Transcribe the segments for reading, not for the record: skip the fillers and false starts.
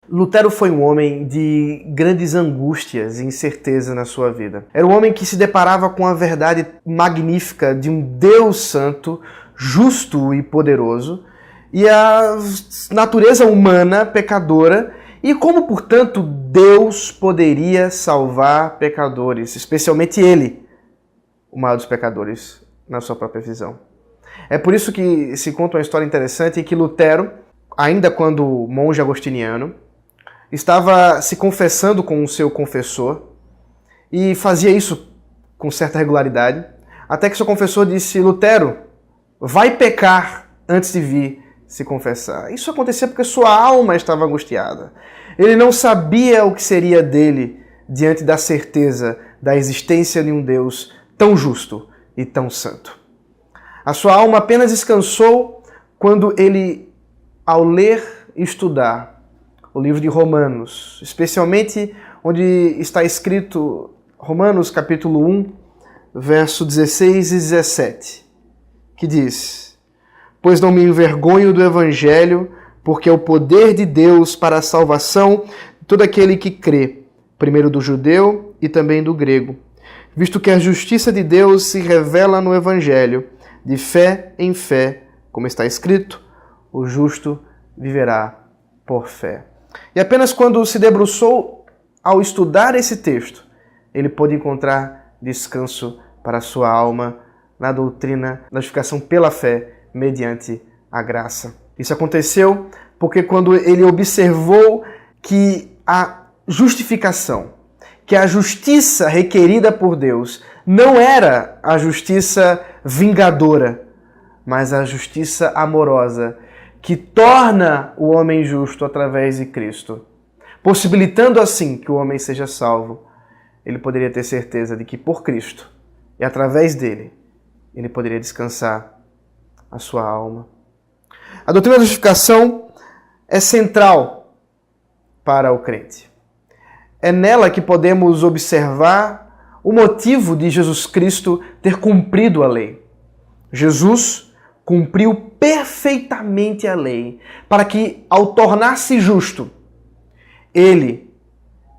Lutero foi um homem de grandes angústias e incerteza na sua vida. Era um homem que se deparava com a verdade magnífica de um Deus santo, justo e poderoso, e a natureza humana pecadora, e como, portanto, Deus poderia salvar pecadores, especialmente ele, o maior dos pecadores, na sua própria visão. É por isso que se conta uma história interessante em que Lutero, ainda quando monge agostiniano, estava se confessando com o seu confessor e fazia isso com certa regularidade, até que seu confessor disse: Lutero, vai pecar antes de vir se confessar. Isso acontecia porque sua alma estava angustiada. Ele não sabia o que seria dele diante da certeza da existência de um Deus tão justo e tão santo. A sua alma apenas descansou quando ele, ao ler e estudar o livro de Romanos, especialmente onde está escrito Romanos capítulo 1, verso 16 e 17, que diz: Pois não me envergonho do Evangelho, porque é o poder de Deus para a salvação de todo aquele que crê, primeiro do judeu e também do grego, visto que a justiça de Deus se revela no Evangelho, de fé em fé, como está escrito, o justo viverá por fé. E apenas quando se debruçou ao estudar esse texto, ele pôde encontrar descanso para a sua alma na doutrina da justificação pela fé mediante a graça. Isso aconteceu porque quando ele observou que a justificação, que a justiça requerida por Deus não era a justiça vingadora, mas a justiça amorosa, que torna o homem justo através de Cristo, possibilitando assim que o homem seja salvo, ele poderia ter certeza de que por Cristo e através dele, ele poderia descansar a sua alma. A doutrina da justificação é central para o crente. É nela que podemos observar o motivo de Jesus Cristo ter cumprido a lei. Jesus cumpriu perfeitamente a lei, para que, ao tornar-se justo, ele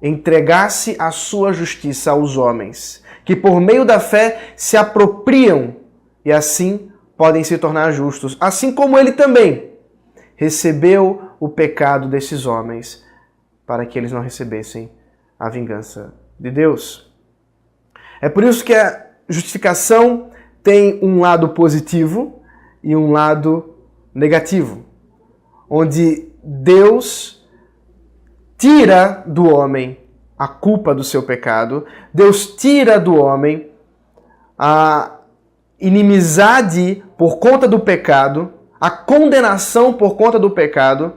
entregasse a sua justiça aos homens, que por meio da fé se apropriam e assim podem se tornar justos, assim como ele também recebeu o pecado desses homens, para que eles não recebessem a vingança de Deus. É por isso que a justificação tem um lado positivo e um lado negativo, onde Deus tira do homem a culpa do seu pecado, Deus tira do homem a inimizade por conta do pecado, a condenação por conta do pecado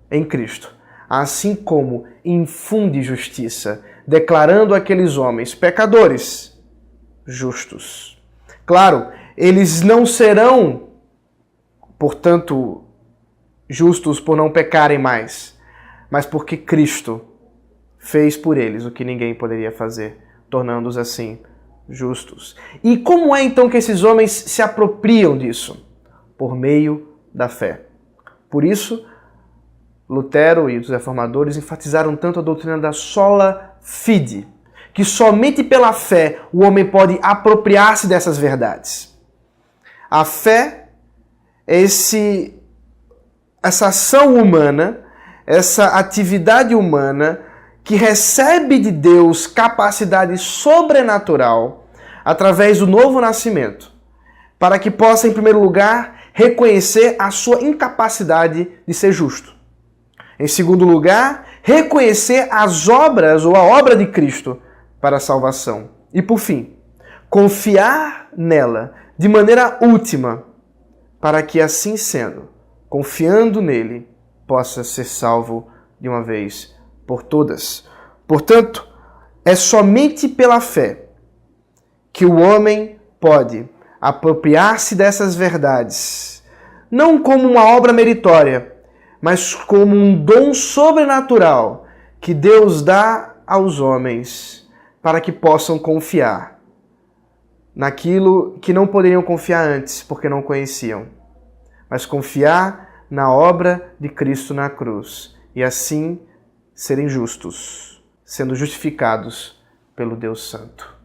em Cristo, assim como infunde justiça, declarando aqueles homens pecadores justos. Claro, eles não serão, portanto, justos por não pecarem mais, mas porque Cristo fez por eles o que ninguém poderia fazer, tornando-os assim justos. E como é então que esses homens se apropriam disso? Por meio da fé. Por isso, Lutero e os reformadores enfatizaram tanto a doutrina da sola fide, que somente pela fé o homem pode apropriar-se dessas verdades. A fé é essa ação humana, essa atividade humana que recebe de Deus capacidade sobrenatural através do novo nascimento, para que possa, em primeiro lugar, reconhecer a sua incapacidade de ser justo. Em segundo lugar, reconhecer as obras ou a obra de Cristo para a salvação. E, por fim, confiar nela de maneira última, para que, assim sendo, confiando nele, possa ser salvo de uma vez por todas. Portanto, é somente pela fé que o homem pode apropriar-se dessas verdades, não como uma obra meritória, mas como um dom sobrenatural que Deus dá aos homens para que possam confiar naquilo que não poderiam confiar antes, porque não conheciam, mas confiar na obra de Cristo na cruz e assim serem justos, sendo justificados pelo Deus Santo.